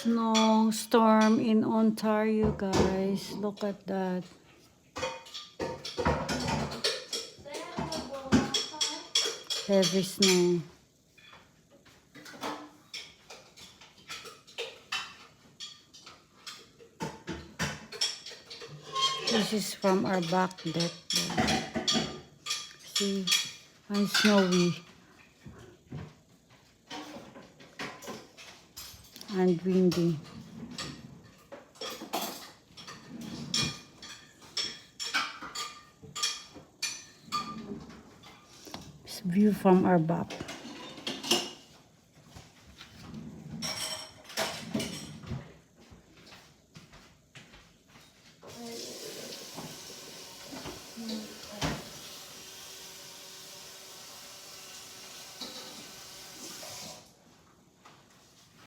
Snowstorm in Ontario, guys. Look at that. Heavy snow. This is from our back deck. See, and snowy and windy. View from our back.